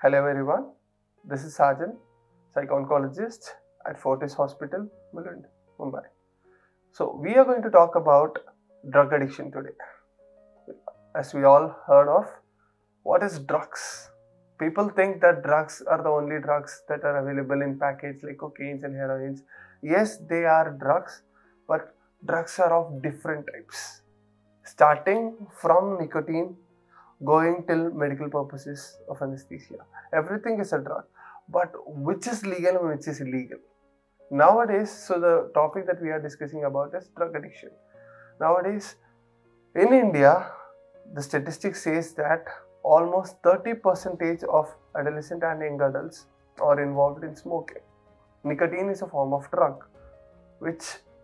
Hello everyone, this is Saajan, psycho-oncologist at Fortis Hospital Mulund, Mumbai. So we are going to talk about drug addiction today. As we all heard of, what is drugs? People think that drugs are the only drugs that are available in package like cocaine and heroines. Yes, they are drugs, but drugs are of different types. Starting from nicotine, going till medical purposes of anesthesia. Everything is a drug, but which is legal and which is illegal? Nowadays, so the topic that we are discussing about is drug addiction. Nowadays, in India, the statistics says that almost 30% of adolescent and young adults are involved in smoking. Nicotine is a form of drug which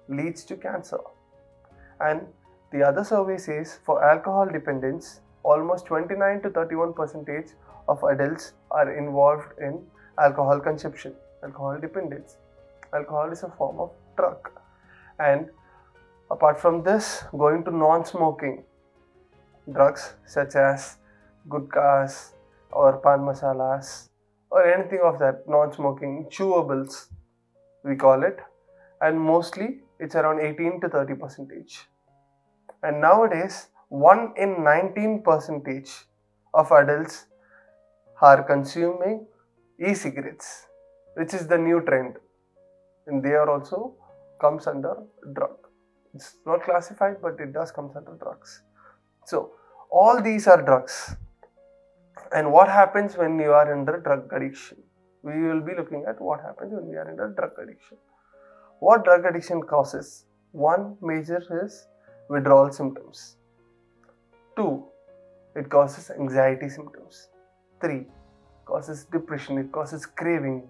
leads to cancer. And the other survey says for alcohol dependence, almost 29 to 31% of adults are involved in alcohol consumption, alcohol dependence. Alcohol is a form of drug. And apart from this, going to non-smoking drugs such as gutkhas or pan masalas or anything of that, non-smoking, chewables we call it, and mostly it's around 18 to 30%. And nowadays 1 in 19% of adults are consuming e-cigarettes, which is the new trend, and they are also comes under drug. It's not classified, but it does comes under drugs. So all these are drugs. And what happens when you are under drug addiction? We will be looking at what happens when we are under drug addiction. What drug addiction causes? One major is withdrawal symptoms. 2, it causes anxiety symptoms. 3, causes depression, it causes craving,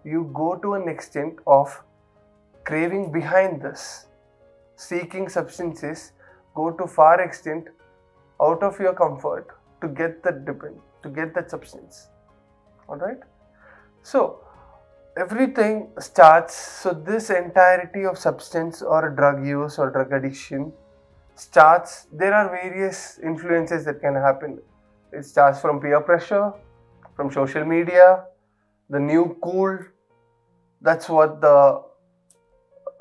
you go to an extent of craving behind this, seeking substances, go to far extent out of your comfort to get that substance. Alright? So everything starts, so this entirety of substance or drug use or drug addiction starts, there are various influences that can happen. It starts from peer pressure, from social media, the new cool, that's what the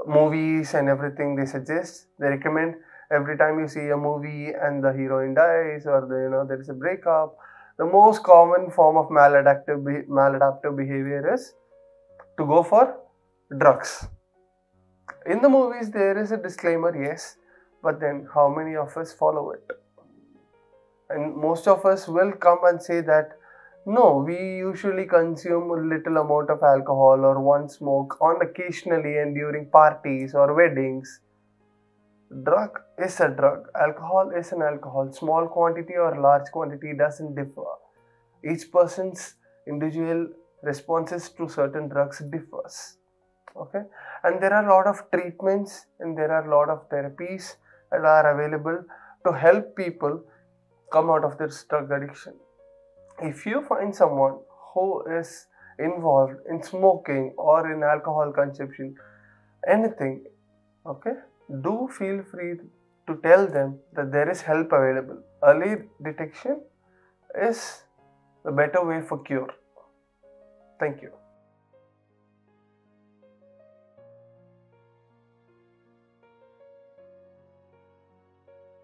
movies and everything they suggest. They recommend every time you see a movie and the heroine dies or there is a breakup, the most common form of maladaptive behavior is to go for drugs. In the movies there is a disclaimer, yes, but then how many of us follow it? And most of us will come and say that no, we usually consume a little amount of alcohol or one smoke on occasionally and during parties or weddings. Drug is a drug, alcohol is an alcohol, small quantity or large quantity doesn't differ. Each person's individual responses to certain drugs differs. Okay, and there are a lot of treatments and there are a lot of therapies that are available to help people come out of this drug addiction. If you find someone who is involved in smoking or in alcohol consumption, anything, okay, do feel free to tell them that there is help available. Early detection is the better way for cure. Thank you.